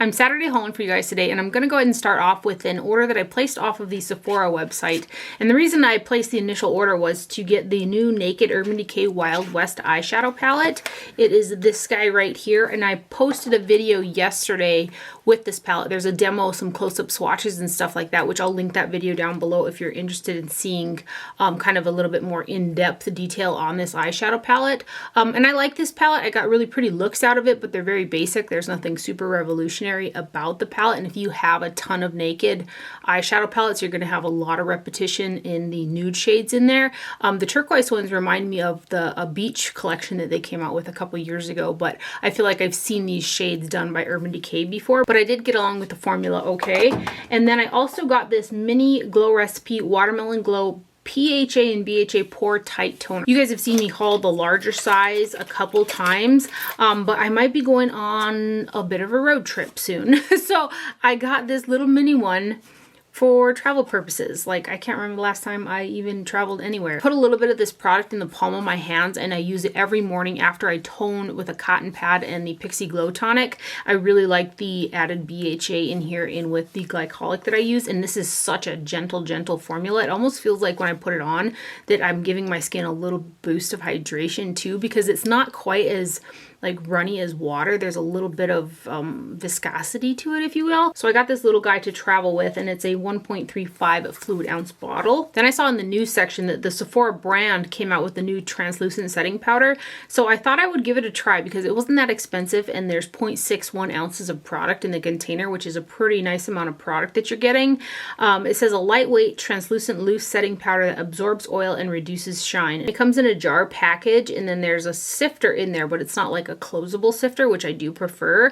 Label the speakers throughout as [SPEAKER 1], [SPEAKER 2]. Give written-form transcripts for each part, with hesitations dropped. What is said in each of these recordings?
[SPEAKER 1] I'm Saturday hauling for you guys today, and I'm going to go ahead and start off with an order that I placed off of the Sephora website. And the reason I placed the initial order was to get the new Naked Urban Decay Wild West eyeshadow palette. It is this guy right here, and I posted a video yesterday with this palette. There's a demo, some close-up swatches and stuff like that, which I'll link that video down below if you're interested in seeing kind of a little bit more in-depth detail on this eyeshadow palette. And I like this palette. I got really pretty looks out of it, but they're very basic. There's nothing super revolutionary about the palette, and if you have a ton of Naked eyeshadow palettes, you're going to have a lot of repetition in the nude shades in there. The turquoise ones remind me of the beach collection that they came out with a couple years ago, but I feel like I've seen these shades done by Urban Decay before, but I did get along with the formula okay. And then I also got this mini Glow Recipe Watermelon Glow PHA and BHA Pore Tight Toner. You guys have seen me haul the larger size a couple times, but I might be going on a bit of a road trip soon. So I got this little mini one for travel purposes. Like, I can't remember the last time I even traveled anywhere. Put a little bit of this product in the palm of my hands, and I use it every morning after I tone with a cotton pad and the Pixi Glow Tonic. I really like the added BHA in here in with the glycolic that I use, and this is such a gentle formula. It almost feels like when I put it on that I'm giving my skin a little boost of hydration too, because it's not quite as like runny as water. There's a little bit of viscosity to it, if you will. So I got this little guy to travel with, and it's a 1.35 fluid ounce bottle. Then I saw in the news section that the Sephora brand came out with the new translucent setting powder. So I thought I would give it a try because it wasn't that expensive, and there's 0.61 ounces of product in the container, which is a pretty nice amount of product that you're getting. It says a lightweight, translucent, loose setting powder that absorbs oil and reduces shine. It comes in a jar package, and then there's a sifter in there, but it's not like a closable sifter, which I do prefer.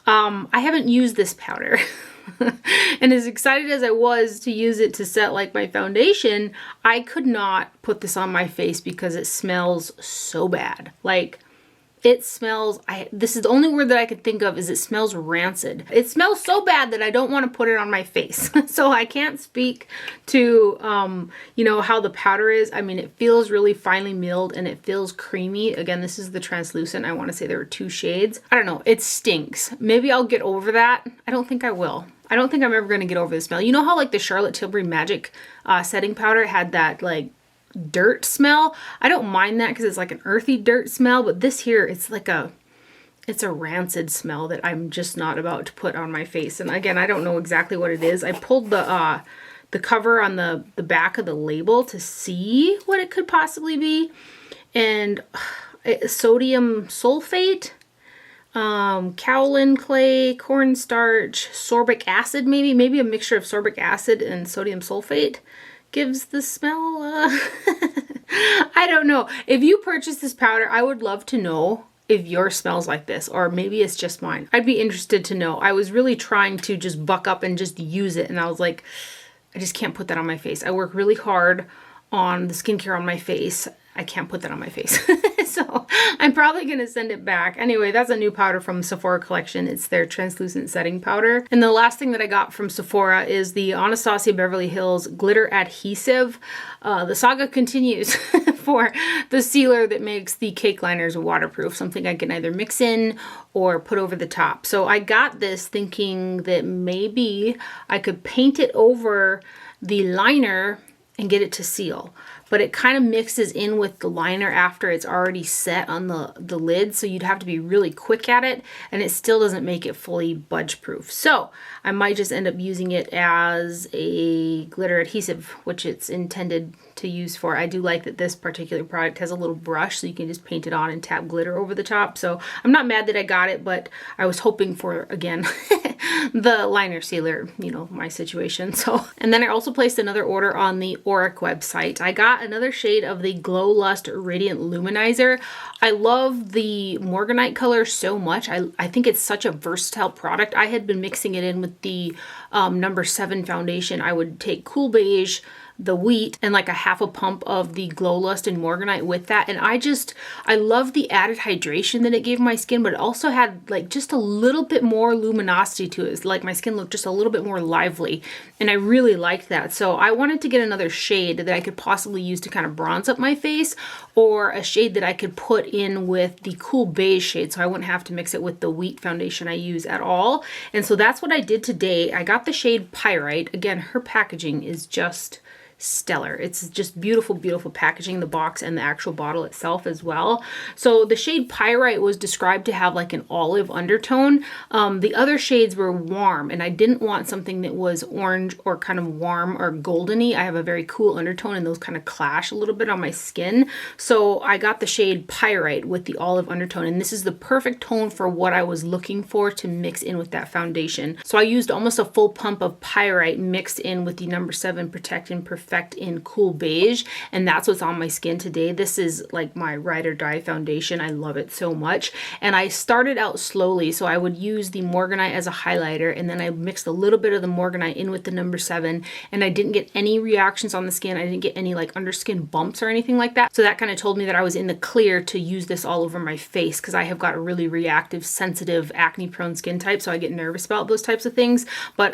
[SPEAKER 1] I haven't used this powder. And as excited as I was to use it to set like my foundation, I could not put this on my face because it smells so bad. Like, it smells, this is the only word that I could think of, is it smells rancid. It smells so bad that I don't want to put it on my face. So I can't speak to, you know, how the powder is. I mean, it feels really finely milled and it feels creamy. Again, this is the translucent. I want to say there were 2 shades. I don't know. It stinks. Maybe I'll get over that. I don't think I will. I don't think I'm ever going to get over the smell. You know how like the Charlotte Tilbury Magic setting powder had that like dirt smell? I don't mind that because it's like an earthy dirt smell, but this here, it's like it's a rancid smell that I'm just not about to put on my face. And again, I don't know exactly what it is. I pulled the cover on the back of the label to see what it could possibly be, and sodium sulfate, kaolin clay, cornstarch, sorbic acid, maybe a mixture of sorbic acid and sodium sulfate gives the smell. I don't know. If you purchase this powder, I would love to know if yours smells like this, or maybe it's just mine. I'd be interested to know. I was really trying to just buck up and just use it, and I was like, I just can't put that on my face. I work really hard on the skincare on my face. I can't put that on my face. So I'm probably going to send it back. Anyway, that's a new powder from Sephora collection. It's their translucent setting powder. And the last thing that I got from Sephora is the Anastasia Beverly Hills Glitter Adhesive. The saga continues for the sealer that makes the cake liners waterproof, something I can either mix in or put over the top. So I got this thinking that maybe I could paint it over the liner and get it to seal. But it kind of mixes in with the liner after it's already set on the lid, so you'd have to be really quick at it, and it still doesn't make it fully budge proof. So I might just end up using it as a glitter adhesive, which it's intended to use for. I do like that this particular product has a little brush, so you can just paint it on and tap glitter over the top. So I'm not mad that I got it, but I was hoping for, again, the liner sealer, you know, my situation. So, and then I also placed another order on the Auric website. I got another shade of the Glow Lust Radiant Luminizer. I love the Morganite color so much. I think it's such a versatile product. I had been mixing it in with the number 7 foundation. I would take Cool Beige, the wheat and like a half a pump of the Glow Lust and Morganite with that. And I love the added hydration that it gave my skin, but it also had like just a little bit more luminosity to it. It's like my skin looked just a little bit more lively, and I really liked that. So I wanted to get another shade that I could possibly use to kind of bronze up my face, or a shade that I could put in with the cool beige shade so I wouldn't have to mix it with the wheat foundation I use at all. And so that's what I did today. I got the shade Pyrite. Again, her packaging is just stellar. It's just beautiful, beautiful packaging, the box and the actual bottle itself as well. So the shade Pyrite was described to have like an olive undertone. The other shades were warm, and I didn't want something that was orange or kind of warm or goldeny. I have a very cool undertone, and those kind of clash a little bit on my skin. So I got the shade Pyrite with the olive undertone, and this is the perfect tone for what I was looking for to mix in with that foundation. So I used almost a full pump of Pyrite mixed in with the number 7 Protect and Perfect in cool beige, and that's what's on my skin today. This is like my ride or die foundation. I love it so much. And I started out slowly, so I would use the Morganite as a highlighter, and then I mixed a little bit of the Morganite in with the number 7, and I didn't get any reactions on the skin. I didn't get any like under skin bumps or anything like that. So that kind of told me that I was in the clear to use this all over my face, because I have got a really reactive, sensitive, acne prone skin type, so I get nervous about those types of things. But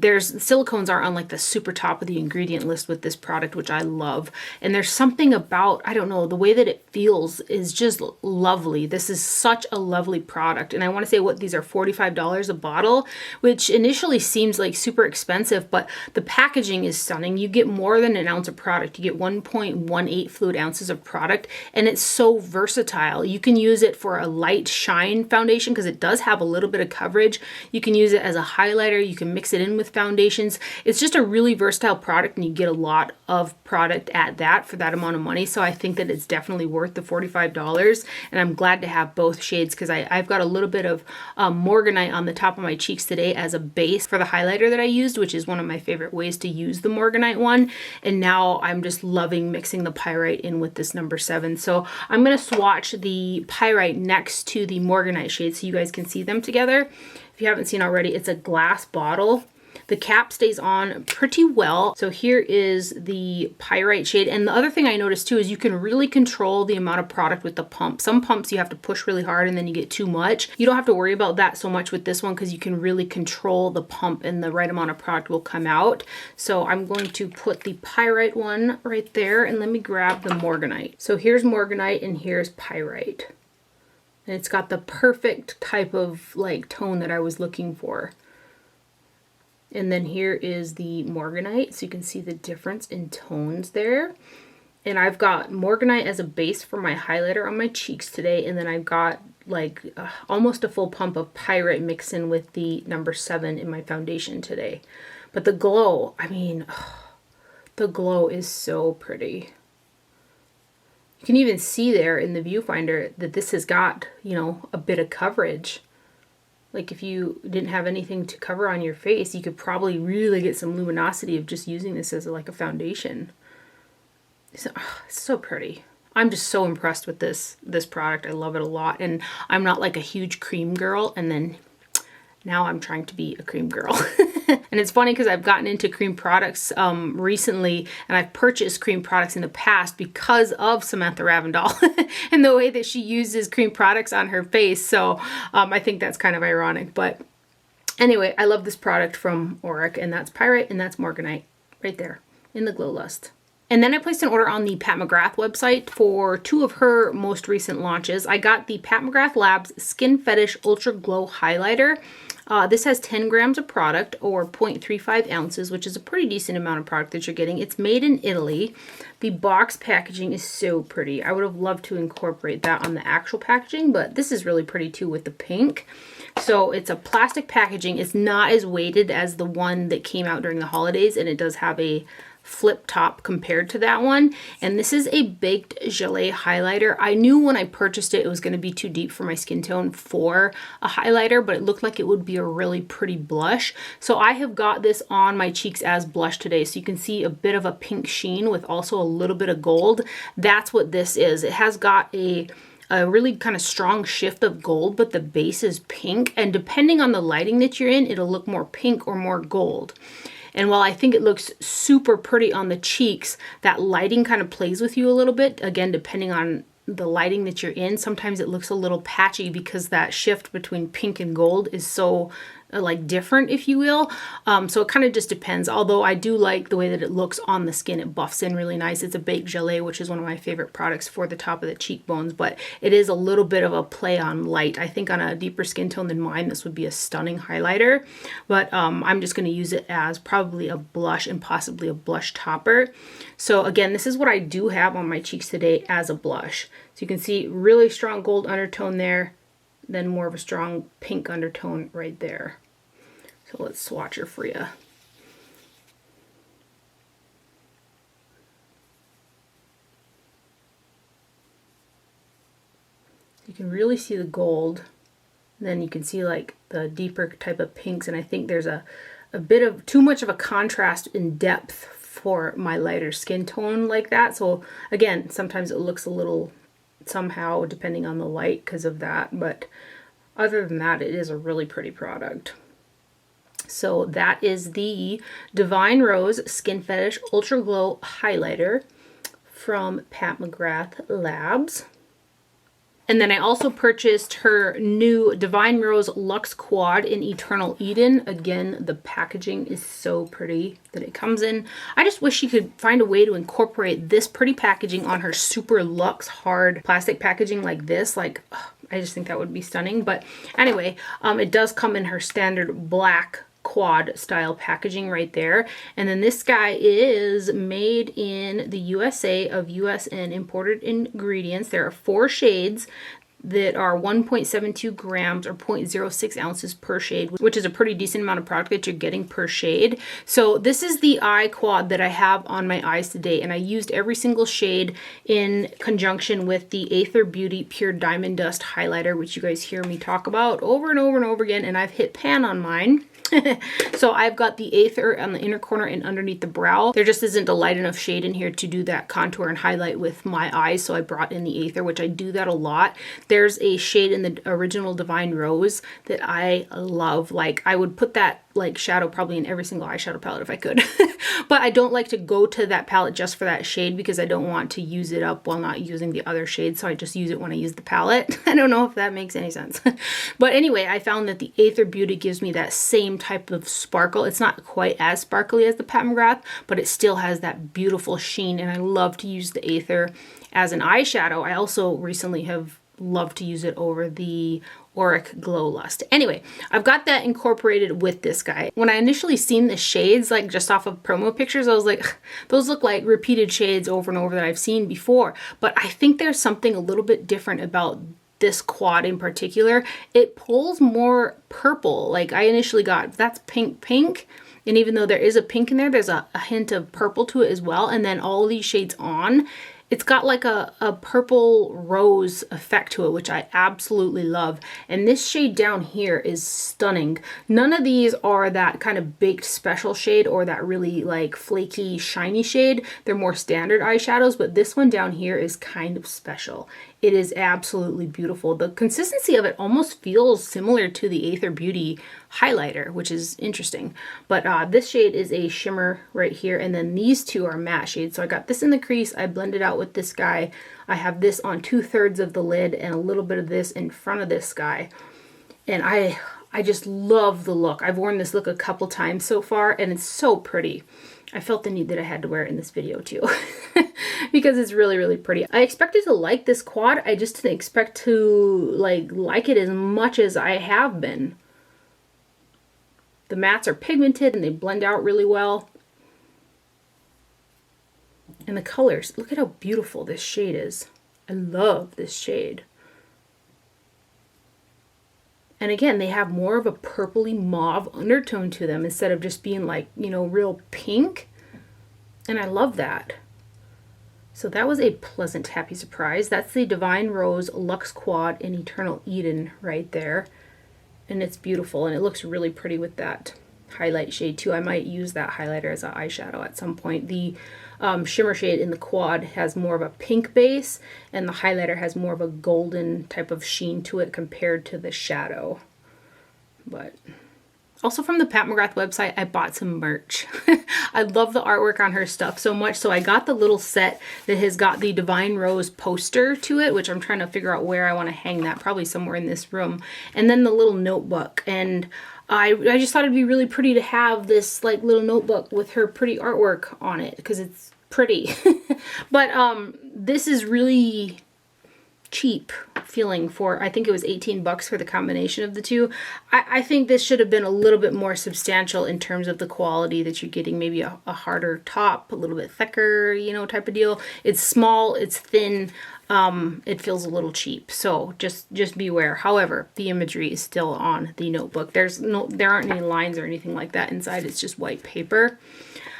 [SPEAKER 1] there's silicones are on like the super top of the ingredient list with this product, which I love. And there's something about, I don't know, the way that it feels is just lovely. This is such a lovely product. And I want to say what these are, $45 a bottle, which initially seems like super expensive, but the packaging is stunning. You get more than an ounce of product. You get 1.18 fluid ounces of product, and it's so versatile. You can use it for a light shine foundation because it does have a little bit of coverage. You can use it as a highlighter. You can mix it in with foundations. It's just a really versatile product, and you get a lot of product at that for that amount of money. So I think that it's definitely worth the $45, and I'm glad to have both shades because I've got a little bit of Morganite on the top of my cheeks today as a base for the highlighter that I used, which is one of my favorite ways to use the Morganite one. And now I'm just loving mixing the Pyrite in with this number 7. So I'm going to swatch the Pyrite next to the Morganite shade so you guys can see them together. If you haven't seen already, it's a glass bottle. The cap stays on pretty well. So here is the Pyrite shade. And the other thing I noticed too is you can really control the amount of product with the pump. Some pumps you have to push really hard and then you get too much. You don't have to worry about that so much with this one because you can really control the pump and the right amount of product will come out. So I'm going to put the Pyrite one right there, and let me grab the Morganite. So here's Morganite and here's Pyrite. And it's got the perfect type of like tone that I was looking for. And then here is the Morganite, so you can see the difference in tones there. And I've got Morganite as a base for my highlighter on my cheeks today, and then I've got like almost a full pump of Pyrite mixed in with the number 7 in my foundation today. But the glow, I mean, the glow is so pretty. You can even see there in the viewfinder that this has got, you know, a bit of coverage. Like if you didn't have anything to cover on your face, you could probably really get some luminosity of just using this as like a foundation. It's so pretty. I'm just so impressed with this product. I love it a lot. And I'm not like a huge cream girl, and then now I'm trying to be a cream girl. And it's funny because I've gotten into cream products recently, and I've purchased cream products in the past because of Samantha Ravndal and the way that she uses cream products on her face. So I think that's kind of ironic. But anyway, I love this product from Auric, and that's Pyrite and that's Morganite right there in the Glow Lust. And then I placed an order on the Pat McGrath website for 2 of her most recent launches. I got the Pat McGrath Labs Skin Fetish Ultra Glow Highlighter. This has 10 grams of product, or 0.35 ounces, which is a pretty decent amount of product that you're getting. It's made in Italy. The box packaging is so pretty. I would have loved to incorporate that on the actual packaging, but this is really pretty too with the pink. So it's a plastic packaging. It's not as weighted as the one that came out during the holidays, and it does have a flip top compared to that one. And this is a baked gelée highlighter. I knew when I purchased it, it was going to be too deep for my skin tone for a highlighter, but it looked like it would be a really pretty blush. So I have got this on my cheeks as blush today. So you can see a bit of a pink sheen with also a little bit of gold. That's what this is. It has got a really kind of strong shift of gold, but the base is pink. And depending on the lighting that you're in, it'll look more pink or more gold. And while I think it looks super pretty on the cheeks, that lighting kind of plays with you a little bit. Again, depending on the lighting that you're in, sometimes it looks a little patchy because that shift between pink and gold is so like different, if you will. So it kind of just depends. Although I do like the way that it looks on the skin. It buffs in really nice. It's a baked gelée, which is one of my favorite products for the top of the cheekbones, but it is a little bit of a play on light. I think on a deeper skin tone than mine, this would be a stunning highlighter, but I'm just going to use it as probably a blush and possibly a blush topper. So again, this is what I do have on my cheeks today as a blush. So you can see really strong gold undertone there, then more of a strong pink undertone right there. So let's swatch her for you. You can really see the gold. Then you can see like the deeper type of pinks, and I think there's a bit of too much of a contrast in depth for my lighter skin tone like that. So again, sometimes it looks a little somehow depending on the light because of that, but other than that, it is a really pretty product. So that is the Divine Rose Skin Fetish Ultra Glow Highlighter from Pat McGrath Labs. And then I also purchased her new Divine Rose Luxe Quad in Eternal Eden. Again, the packaging is so pretty that it comes in. I just wish she could find a way to incorporate this pretty packaging on her super luxe hard plastic packaging like this. Like, I just think that would be stunning. But anyway, it does come in her standard black quad style packaging right there. And then this guy is made in the USA of US and imported ingredients. There are 4 shades that are 1.72 grams or 0.06 ounces per shade, which is a pretty decent amount of product that you're getting per shade. So this is the eye quad that I have on my eyes today, and I used every single shade in conjunction with the Aether Beauty Pure Diamond Dust highlighter, which you guys hear me talk about over and over and over again, and I've hit pan on mine. So I've got the Aether on the inner corner and underneath the brow. There just isn't a light enough shade in here to do that contour and highlight with my eyes, so I brought in the Aether, which I do that a lot. There's a shade in the original Divine Rose that I love. Like, I would put that like shadow probably in every single eyeshadow palette if I could. But I don't like to go to that palette just for that shade because I don't want to use it up while not using the other shade, so I just use it when I use the palette. I don't know if that makes any sense. But anyway, I found that the Aether Beauty gives me that same type of sparkle. It's not quite as sparkly as the Pat McGrath, but it still has that beautiful sheen, and I love to use the Aether as an eyeshadow. I also recently have loved to use it over the Auric Glow Lust. Anyway, I've got that incorporated with this guy. When I initially seen the shades, like just off of promo pictures, I was like, those look like repeated shades over and over that I've seen before. But I think there's something a little bit different about this quad in particular. It pulls more purple. Like I initially got, that's pink. And even though there is a pink in there, there's a hint of purple to it as well. And then all of these shades on, it's got like a purple rose effect to it, which I absolutely love. And this shade down here is stunning. None of these are that kind of baked special shade or that really like flaky, shiny shade. They're more standard eyeshadows, but this one down here is kind of special. It is absolutely beautiful. The consistency of it almost feels similar to the Aether Beauty highlighter, which is interesting. But this shade is a shimmer right here, and then these two are matte shades. So I got this in the crease, I blended out with this guy. I have this on 2/3 of the lid and a little bit of this in front of this guy. And I just love the look. I've worn this look a couple times so far, and it's so pretty. I felt the need that I had to wear it in this video too because it's really, really pretty. I expected to like this quad. I just didn't expect to like it as much as I have been. The mattes are pigmented and they blend out really well. And the colors, look at how beautiful this shade is. I love this shade. And again, they have more of a purpley mauve undertone to them instead of just being like, you know, real pink. And I love that. So that was a pleasant, happy surprise. That's the Divine Rose Luxe Quad in Eternal Eden right there. And it's beautiful, and it looks really pretty with that highlight shade too. I might use that highlighter as an eyeshadow at some point. The shimmer shade in the quad has more of a pink base, and the highlighter has more of a golden type of sheen to it compared to the shadow. But Also from the Pat McGrath website, I bought some merch. I love the artwork on her stuff so much, so I got the little set that has got the Divine Rose poster to it, which I'm trying to figure out where I want to hang that, probably somewhere in this room. And then the little notebook, and I just thought it'd be really pretty to have this like little notebook with her pretty artwork on it, because it's pretty. But this is really cheap feeling for, I think it was 18 bucks for the combination of the two. I think this should have been a little bit more substantial in terms of the quality that you're getting. Maybe a harder top, a little bit thicker, you know, type of deal. It's small, it's thin, it feels a little cheap. So just beware. However, the imagery is still on the notebook. There aren't any lines or anything like that inside. It's just white paper.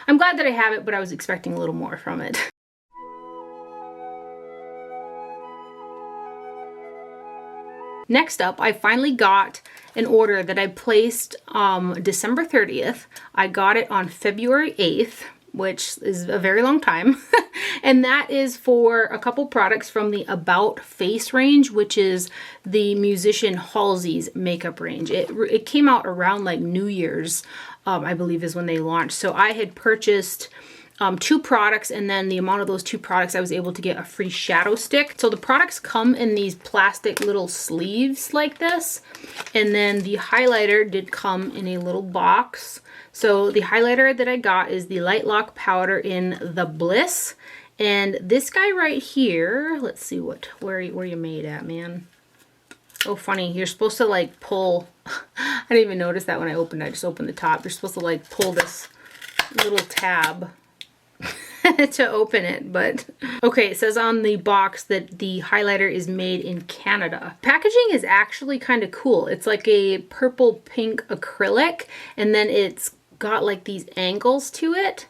[SPEAKER 1] I'm glad that I have it, but I was expecting a little more from it. Next up, I finally got an order that I placed December 30th. I got it on February 8th, which is a very long time. And that is for a couple products from the About Face range, which is the musician Halsey's makeup range. It came out around like New Year's, I believe is when they launched. So I had purchased 2 products, and then the amount of those 2 products I was able to get a free shadow stick. So the products come in these plastic little sleeves like this, and then the highlighter did come in a little box. So the highlighter that I got is the Light Lock powder in the Bliss, and this guy right here, let's see where you made at, man. Oh, funny, you're supposed to like pull, I didn't even notice that when I opened it. I just opened the top. You're supposed to like pull this little tab to open it, but okay, it says on the box that the highlighter is made in Canada. Packaging is actually kind of cool. It's like a purple pink acrylic, and then it's got like these angles to it,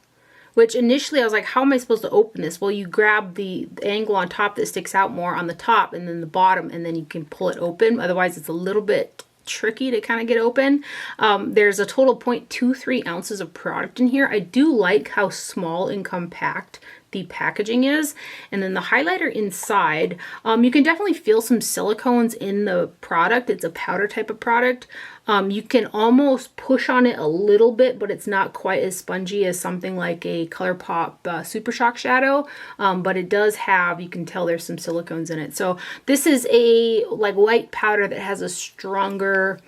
[SPEAKER 1] which initially I was like, how am I supposed to open this? Well, you grab the angle on top that sticks out more on the top, and then the bottom, and then you can pull it open. Otherwise it's a little bit tricky to kind of get open. There's a total 0.23 ounces of product in here. I do like how small and compact the packaging is. And then the highlighter inside, you can definitely feel some silicones in the product. It's a powder type of product. You can almost push on it a little bit, but it's not quite as spongy as something like a ColourPop Super Shock shadow. But it does have, you can tell there's some silicones in it. So this is a like light powder that has a stronger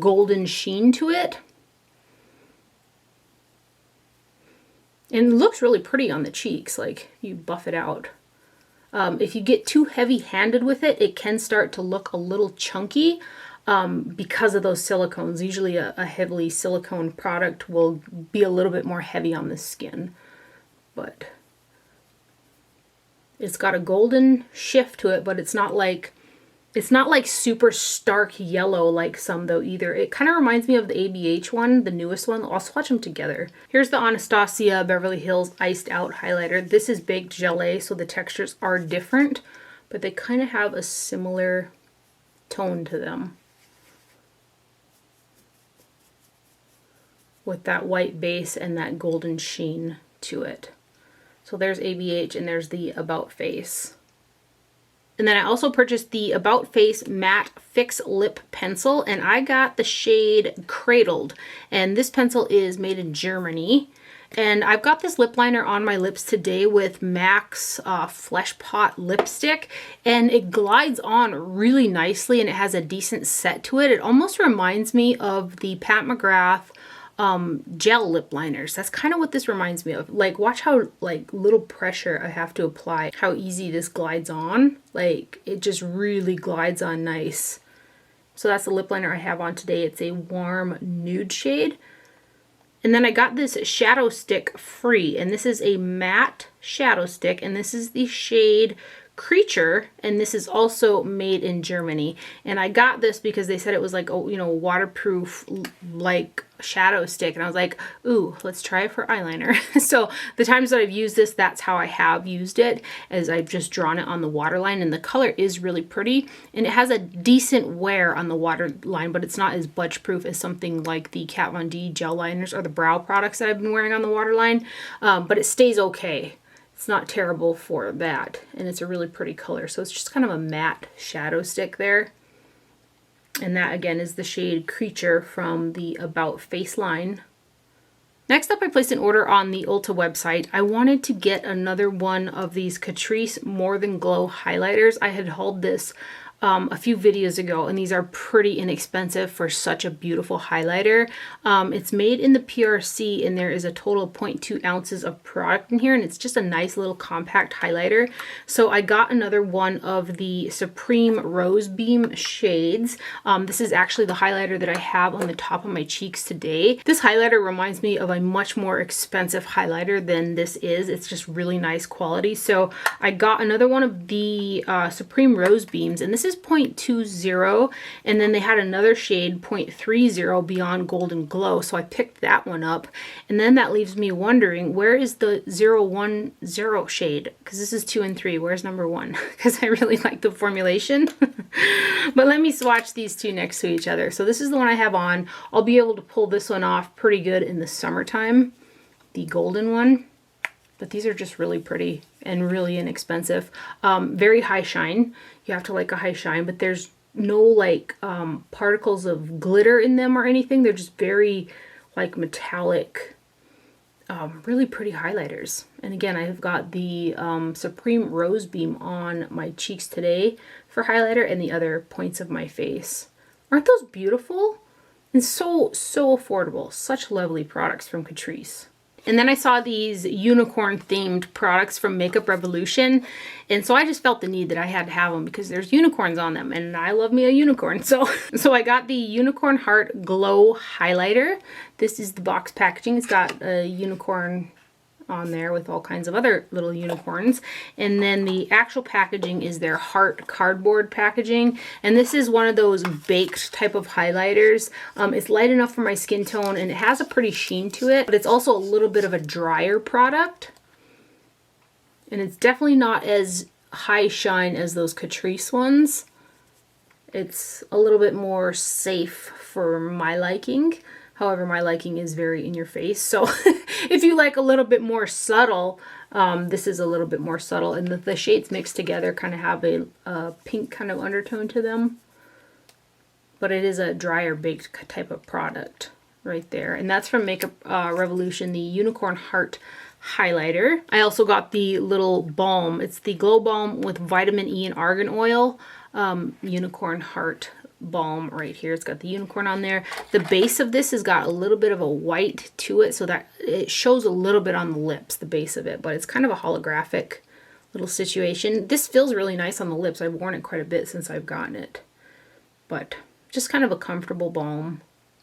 [SPEAKER 1] golden sheen to it. And it looks really pretty on the cheeks, like you buff it out. If you get too heavy-handed with it, it can start to look a little chunky because of those silicones. Usually a heavily silicone product will be a little bit more heavy on the skin. But it's got a golden shift to it, but it's not like super stark yellow like some though either. It kind of reminds me of the ABH one, the newest one. I'll swatch them together. Here's the Anastasia Beverly Hills Iced Out Highlighter. This is baked gelée, so the textures are different, but they kind of have a similar tone to them, with that white base and that golden sheen to it. So there's ABH and there's the About Face. And then I also purchased the About Face Matte Fix Lip Pencil, and I got the shade Cradled. And this pencil is made in Germany. And I've got this lip liner on my lips today with MAC's Fleshpot Lipstick, and it glides on really nicely and it has a decent set to it. It almost reminds me of the Pat McGrath gel lip liners. That's kind of what this reminds me of. Like, watch how like little pressure I have to apply, how easy this glides on. Like, it just really glides on nice. So that's the lip liner I have on today. It's a warm nude shade. And then I got this shadow stick free, and this is a matte shadow stick, and this is the shade Creature, and this is also made in Germany. And I got this because they said it was like, oh, you know, waterproof like shadow stick, and I was like, ooh, let's try it for eyeliner. So the times that I've used this, that's how I have used it, as I've just drawn it on the waterline, and the color is really pretty, and it has a decent wear on the waterline, but it's not as budge proof as something like the Kat Von D gel liners or the brow products that I've been wearing on the waterline, but it stays okay. It's not terrible for that, and it's a really pretty color. So it's just kind of a matte shadow stick there. And that again is the shade Creature from the About Face line. Next up, I placed an order on the Ulta website. I wanted to get another one of these Catrice More Than Glow highlighters. I had hauled this a few videos ago, and these are pretty inexpensive for such a beautiful highlighter. It's made in the PRC, and there is a total of 0.2 ounces of product in here, and it's just a nice little compact highlighter. So I got another one of the Supreme Rose Beam shades. This is actually the highlighter that I have on the top of my cheeks today. This highlighter reminds me of a much more expensive highlighter than this is. It's just really nice quality. So I got another one of the Supreme Rose Beams, and this is 0.20, and then they had another shade 0.30 Beyond Golden Glow, so I picked that one up. And then that leaves me wondering, where is the 010 shade? Because this is 2 and 3. Where's number 1? Because I really like the formulation. But let me swatch these two next to each other. So this is the one I have on. I'll be able to pull this one off pretty good in the summertime, the golden one. But these are just really pretty and really inexpensive. Very high shine. You have to like a high shine, but there's no like particles of glitter in them or anything. They're just very like metallic, really pretty highlighters. And again, I've got the Supreme Rose Beam on my cheeks today for highlighter and the other points of my face. Aren't those beautiful? And so affordable. Such lovely products from Catrice. And then I saw these unicorn themed products from Makeup Revolution. And so I just felt the need that I had to have them because there's unicorns on them and I love me a unicorn. So I got the Unicorn Heart Glow Highlighter. This is the box packaging. It's got a unicorn on there with all kinds of other little unicorns. And then the actual packaging is their heart cardboard packaging. And this is one of those baked type of highlighters. It's light enough for my skin tone and it has a pretty sheen to it, but it's also a little bit of a drier product. And it's definitely not as high shine as those Catrice ones. It's a little bit more safe for my liking. However, my liking is very in your face. So if you like a little bit more subtle, this is a little bit more subtle. And the shades mixed together kind of have a pink kind of undertone to them. But it is a drier baked type of product right there. And that's from Makeup Revolution, the Unicorn Heart Highlighter. I also got the little balm. It's the Glow Balm with vitamin E and argan oil. Unicorn Heart Balm right here. It's got the unicorn on there. The base of this has got a little bit of a white to it, so that it shows a little bit on the lips, the base of it, but it's kind of a holographic little situation. This feels really nice on the lips. I've worn it quite a bit since I've gotten it, but just kind of a comfortable balm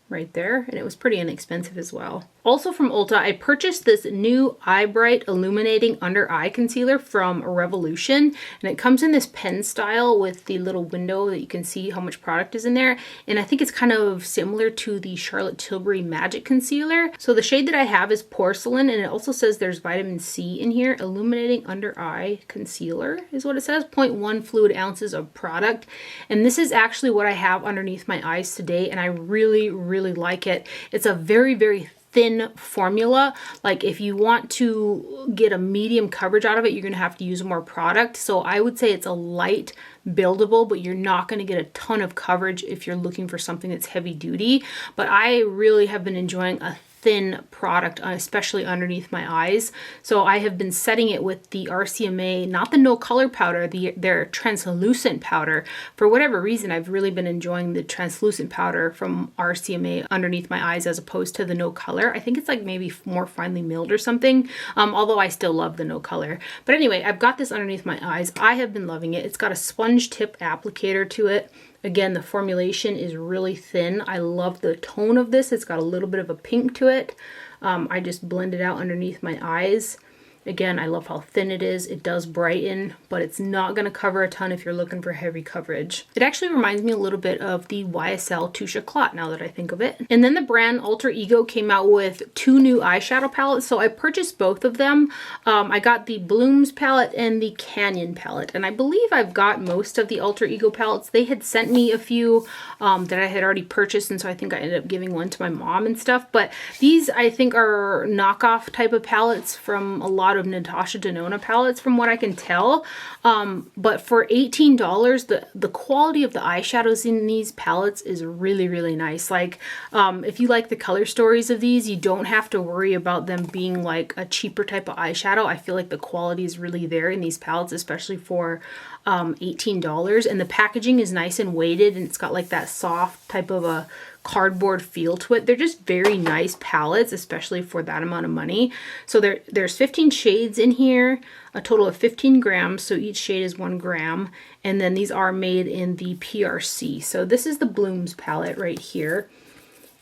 [SPEAKER 1] right there, and it was pretty inexpensive as well. Also from Ulta, I purchased this new Eyebrite Illuminating Under Eye Concealer from Revolution, and it comes in this pen style with the little window that you can see how much product is in there, and I think it's kind of similar to the Charlotte Tilbury Magic Concealer. So the shade that I have is Porcelain, and it also says there's vitamin C in here. Illuminating Under Eye Concealer is what it says. 0.1 fluid ounces of product, and this is actually what I have underneath my eyes today, and I really like it. It's a very thin formula. Like if you want to get a medium coverage out of it, you're going to have to use more product. So I would say it's a light buildable, but you're not going to get a ton of coverage if you're looking for something that's heavy duty. But I really have been enjoying a thin product, especially underneath my eyes. So I have been setting it with the RCMA, not the no color powder, their translucent powder. For whatever reason, I've really been enjoying the translucent powder from RCMA underneath my eyes as opposed to the no color. I think it's like maybe more finely milled or something, although I still love the no color. But anyway, I've got this underneath my eyes. I have been loving it. It's got a sponge tip applicator to it. Again, the formulation is really thin. I love the tone of this. It's got a little bit of a pink to it. I just blend it out underneath my eyes. Again, I love how thin it is. It does brighten, but it's not going to cover a ton if you're looking for heavy coverage. It actually reminds me a little bit of the YSL Touche Éclat now that I think of it. And then the brand Alter Ego came out with 2 new eyeshadow palettes, so I purchased both of them. I got the Blooms palette and the Canyon palette, and I believe I've got most of the Alter Ego palettes. They had sent me a few that I had already purchased, and so I think I ended up giving one to my mom and stuff. But these I think are knockoff type of palettes from a lot out of Natasha Denona palettes from what I can tell. But for $18, the quality of the eyeshadows in these palettes is really, really nice. Like, if you like the color stories of these, you don't have to worry about them being like a cheaper type of eyeshadow. I feel like the quality is really there in these palettes, especially for $18. And the packaging is nice and weighted, and it's got like that soft type of a cardboard feel to it. They're just very nice palettes, especially for that amount of money. So there's 15 shades in here, a total of 15 grams, so each shade is 1 gram. And then these are made in the PRC. So this is the Blooms palette right here,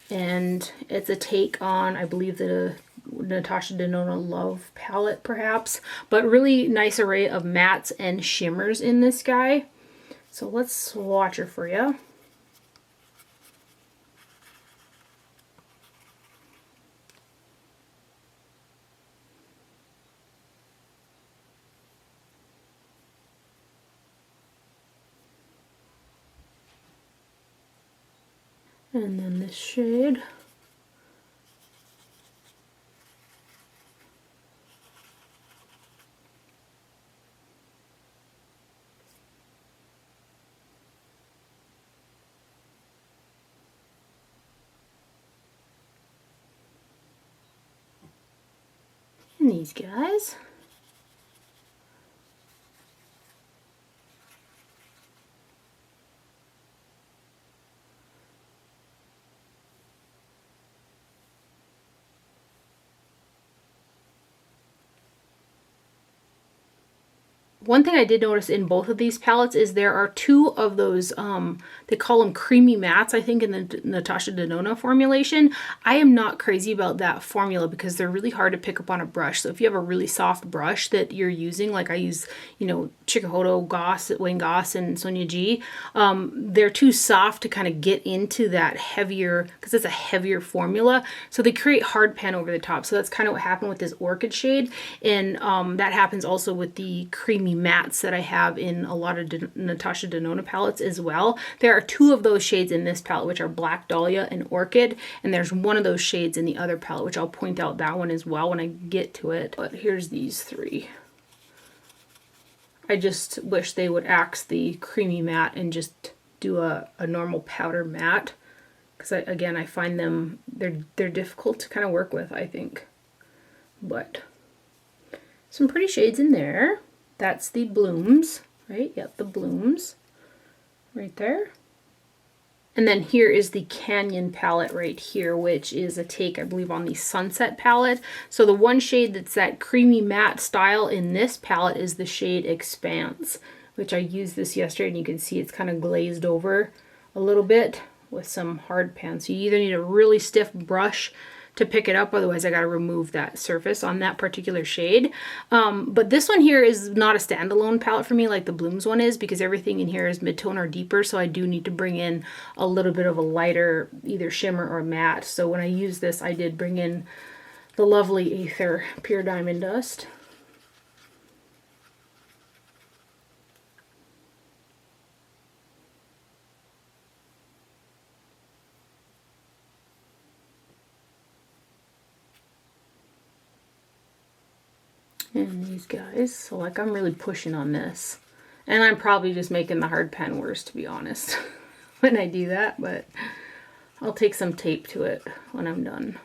[SPEAKER 1] and it's a take on, I believe, the Natasha Denona Love palette perhaps, but really nice array of mattes and shimmers in this guy. So let's swatch her for you. And then this shade. And these guys. One thing I did notice in both of these palettes is there are 2 of those, they call them creamy mattes, I think, in the Natasha Denona formulation. I am not crazy about that formula because they're really hard to pick up on a brush. So if you have a really soft brush that you're using, like I use, you know, Chikuhodo, Goss, Wayne Goss, and Sonia G, they're too soft to kind of get into that heavier, because it's a heavier formula. So they create hard pan over the top. So that's kind of what happened with this Orchid shade. And that happens also with the creamy mattes that I have in a lot of Natasha Denona palettes as well. There are 2 of those shades in this palette, which are Black Dahlia and Orchid, and there's 1 of those shades in the other palette, which I'll point out that one as well when I get to it. But here's these 3. I just wish they would axe the creamy matte and just do a normal powder matte, because again, I find them, they're difficult to kind of work with, I think. But some pretty shades in there. That's the Blooms, right? Yep, the Blooms right there. And then here is the Canyon palette right here, which is a take, I believe, on the Sunset palette. So the one shade that's that creamy matte style in this palette is the shade Expanse, which I used this yesterday, and you can see it's kind of glazed over a little bit with some hard pan. So you either need a really stiff brush to pick it up, otherwise I got to remove that surface on that particular shade. But this one here is not a standalone palette for me like the Blooms one is, because everything in here is mid-tone or deeper, so I do need to bring in a little bit of a lighter either shimmer or matte. So when I use this, I did bring in the lovely Aether Pure Diamond Dust. And these guys, so like I'm really pushing on this. And I'm probably just making the hard pan worse, to be honest, when I do that, but I'll take some tape to it when I'm done.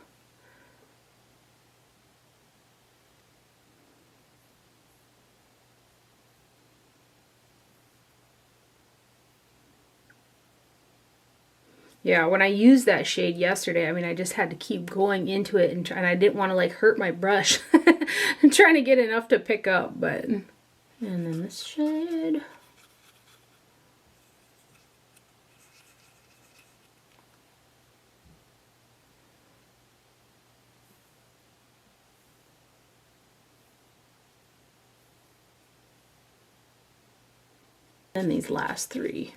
[SPEAKER 1] Yeah, when I used that shade yesterday, I mean, I just had to keep going into it, and I didn't want to like hurt my brush and trying to get enough to pick up, but. And then this shade. And these last 3.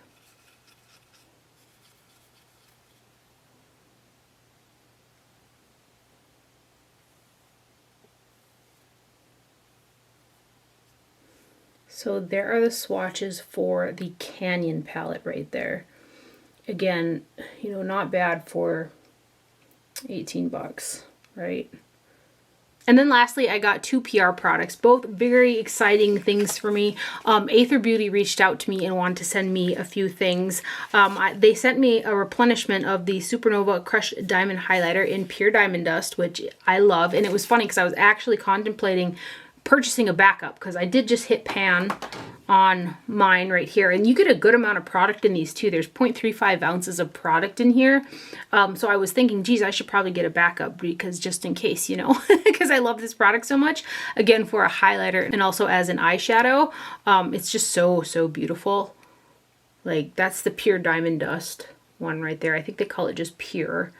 [SPEAKER 1] So there are the swatches for the Canyon palette right there. Again, you know, not bad for 18 bucks, right? And then lastly, I got 2 PR products, both very exciting things for me. Aether Beauty reached out to me and wanted to send me a few things. They sent me a replenishment of the Supernova Crushed Diamond Highlighter in Pure Diamond Dust, which I love. And it was funny because I was actually contemplating purchasing a backup because I did just hit pan on mine right here, and you get a good amount of product in these too. There's 0.35 ounces of product in here, so I was thinking, geez, I should probably get a backup because just in case, you know, because I love this product so much. Again, for a highlighter and also as an eyeshadow, it's just so beautiful. Like, that's the Pure Diamond Dust one right there. I think they call it just Pure.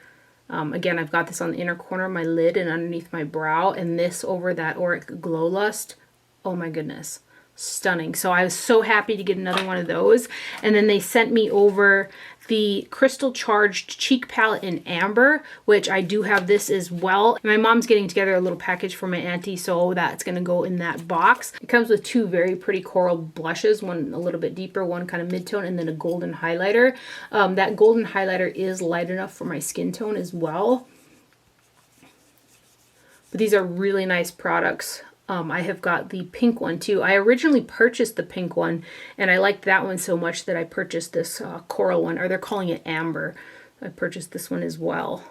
[SPEAKER 1] Again, I've got this on the inner corner of my lid and underneath my brow, and this over that Auric Glow Lust. Oh my goodness. Stunning. So I was so happy to get another one of those. And then they sent me over the Crystal Charged Cheek Palette in Amber, which I do have this as well. My mom's getting together a little package for my auntie, so that's going to go in that box. It comes with 2 very pretty coral blushes, one a little bit deeper, one kind of mid-tone, and then a golden highlighter. That golden highlighter is light enough for my skin tone as well. But these are really nice products. I have got the pink one too. I originally purchased the pink one, and I liked that one so much that I purchased this coral one, or they're calling it amber. I purchased this one as well.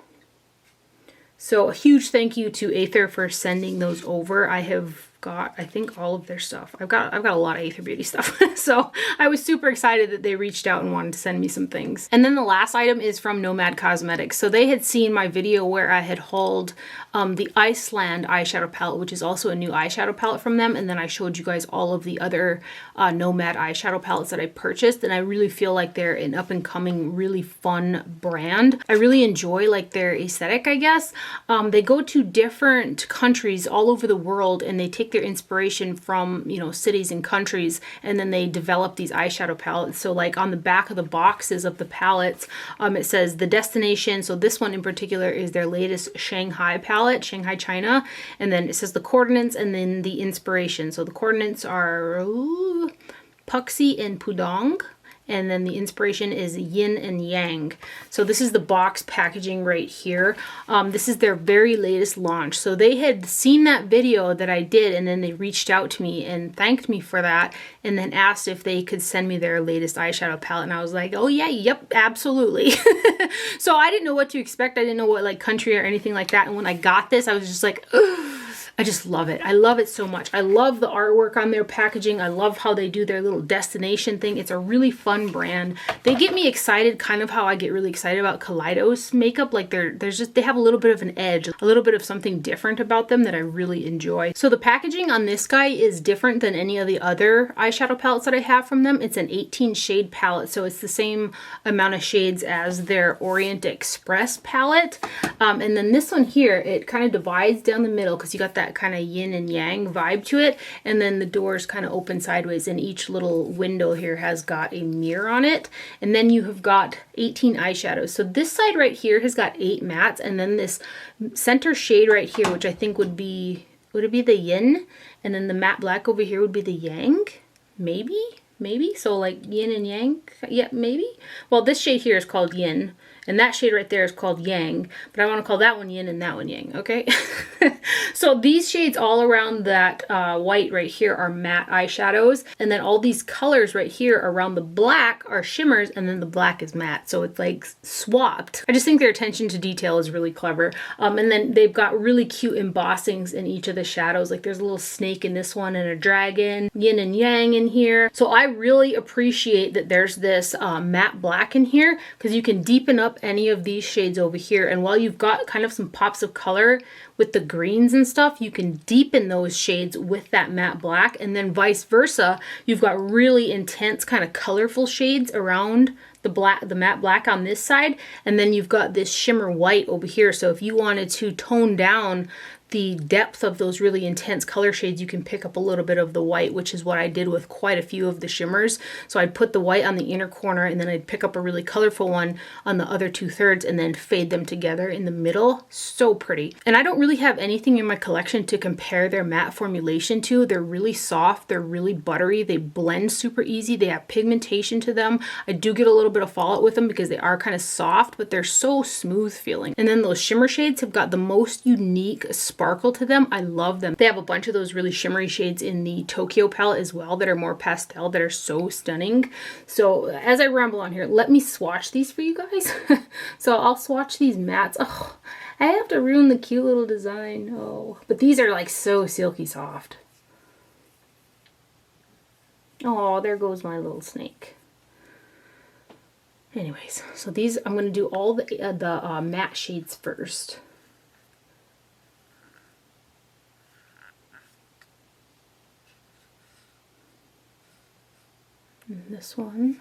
[SPEAKER 1] So a huge thank you to Aether for sending those over. I have got, I think, all of their stuff. I've got a lot of Aether Beauty stuff. So I was super excited that they reached out and wanted to send me some things. And then the last item is from Nomad Cosmetics. So they had seen my video where I had hauled the Iceland eyeshadow palette, which is also a new eyeshadow palette from them. And then I showed you guys all of the other Nomad eyeshadow palettes that I purchased. And I really feel like they're an up and coming, really fun brand. I really enjoy like their aesthetic, I guess. They go to different countries all over the world, and they take their inspiration from, you know, cities and countries, and then they develop these eyeshadow palettes. So like on the back of the boxes of the palettes, it says the destination. So this one in particular is their latest Shanghai palette, Shanghai, China. And then it says the coordinates and then the inspiration. So the coordinates are Pixi and Pudong. And then the inspiration is yin and yang. So this is the box packaging right here. This is their very latest launch. So they had seen that video that I did, and then they reached out to me and thanked me for that, and then asked if they could send me their latest eyeshadow palette. And I was like, oh yeah, yep, absolutely. So I didn't know what to expect. I didn't know what like country or anything like that. And when I got this, I was just like, ugh. I just love it. I love it so much. I love the artwork on their packaging. I love how they do their little destination thing. It's a really fun brand. They get me excited, kind of how I get really excited about Kaleidos makeup. Like they have a little bit of an edge, a little bit of something different about them that I really enjoy. So the packaging on this guy is different than any of the other eyeshadow palettes that I have from them. It's an 18 shade palette, so it's the same amount of shades as their Orient Express palette. And then this one here, it kind of divides down the middle because you got that kind of yin and yang vibe to it, and then the doors kind of open sideways, and each little window here has got a mirror on it. And then you have got 18 eyeshadows. So this side right here has got 8 mattes, and then this center shade right here, which I think would it be the yin, and then the matte black over here would be the yang, maybe. So like yin and yang, yeah, maybe. Well, this shade here is called yin, and that shade right there is called yang, but I want to call that one yin and that one yang, okay? So these shades all around that white right here are matte eyeshadows, and then all these colors right here around the black are shimmers, and then the black is matte, so it's like swapped. I just think their attention to detail is really clever. And then they've got really cute embossings in each of the shadows, like there's a little snake in this one and a dragon, yin and yang in here. So I really appreciate that there's this matte black in here, because you can deepen up any of these shades over here, and while you've got kind of some pops of color with the greens and stuff, you can deepen those shades with that matte black, and then vice versa, you've got really intense kind of colorful shades around the matte black on this side, and then you've got this shimmer white over here. So if you wanted to tone down the depth of those really intense color shades, you can pick up a little bit of the white, which is what I did with quite a few of the shimmers. So I'd put the white on the inner corner, and then I'd pick up a really colorful one on the other 2/3 and then fade them together in the middle. So pretty. And I don't really have anything in my collection to compare their matte formulation to. They're really soft, they're really buttery, they blend super easy, they have pigmentation to them. I do get a little little bit of fallout with them because they are kind of soft, but they're so smooth feeling. And then those shimmer shades have got the most unique sparkle to them. I love them. They have a bunch of those really shimmery shades in the Tokyo palette as well that are more pastel, that are so stunning. So as I ramble on here, let me swatch these for you guys. So I'll swatch these mattes. Oh, I have to ruin the cute little design. Oh, but these are like so silky soft. Oh, there goes my little snake. Anyways, so these, I'm going to do all the matte shades first. And this one.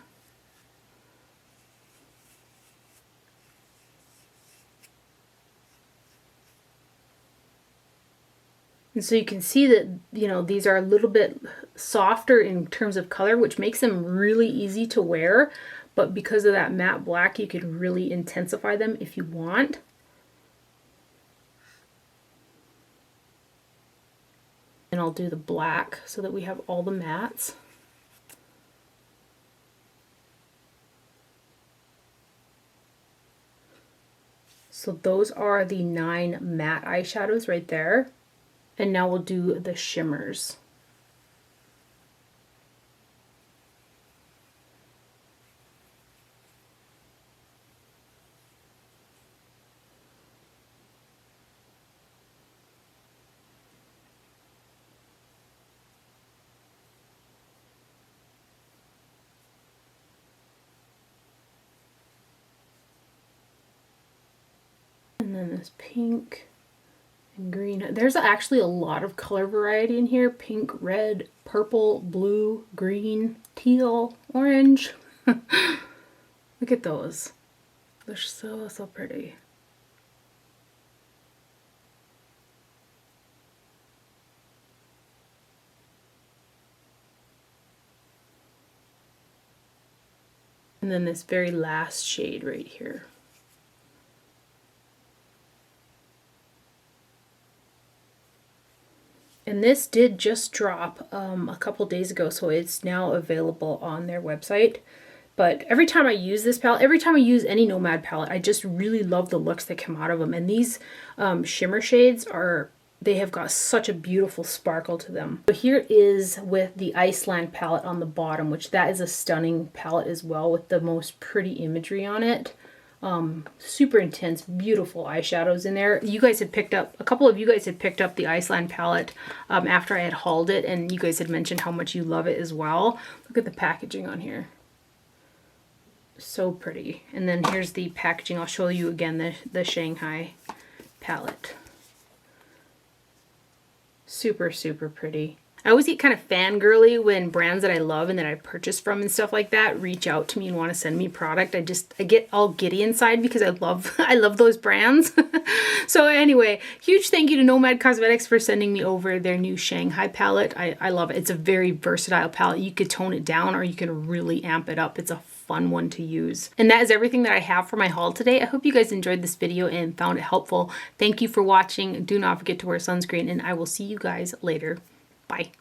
[SPEAKER 1] And so you can see that, you know, these are a little bit softer in terms of color, which makes them really easy to wear. But because of that matte black, you could really intensify them if you want. And I'll do the black so that we have all the mattes. So those are the 9 matte eyeshadows right there. And now we'll do the shimmers. And then this pink and green. There's actually a lot of color variety in here. Pink, red, purple, blue, green, teal, orange. Look at those. They're so, so pretty. And then this very last shade right here. And this did just drop a couple days ago, so it's now available on their website. But every time I use this palette, every time I use any Nomad palette, I just really love the looks that come out of them. And these shimmer shades are, they have got such a beautiful sparkle to them. So here is with the Iceland palette on the bottom, which that is a stunning palette as well with the most pretty imagery on it. Super intense, beautiful eyeshadows in there. You guys had picked up, a couple of you guys had picked up the Iceland palette after I had hauled it, and you guys had mentioned how much you love it as well. Look at the packaging on here. So pretty. And then here's the packaging. I'll show you again the Shanghai palette. Super, super pretty. I always get kind of fangirly when brands that I love and that I purchase from and stuff like that reach out to me and want to send me product. I get all giddy inside because I love those brands. So anyway, huge thank you to Nomad Cosmetics for sending me over their new Shanghai palette. I love it. It's a very versatile palette. You could tone it down or you can really amp it up. It's a fun one to use. And that is everything that I have for my haul today. I hope you guys enjoyed this video and found it helpful. Thank you for watching. Do not forget to wear sunscreen, and I will see you guys later. Bye.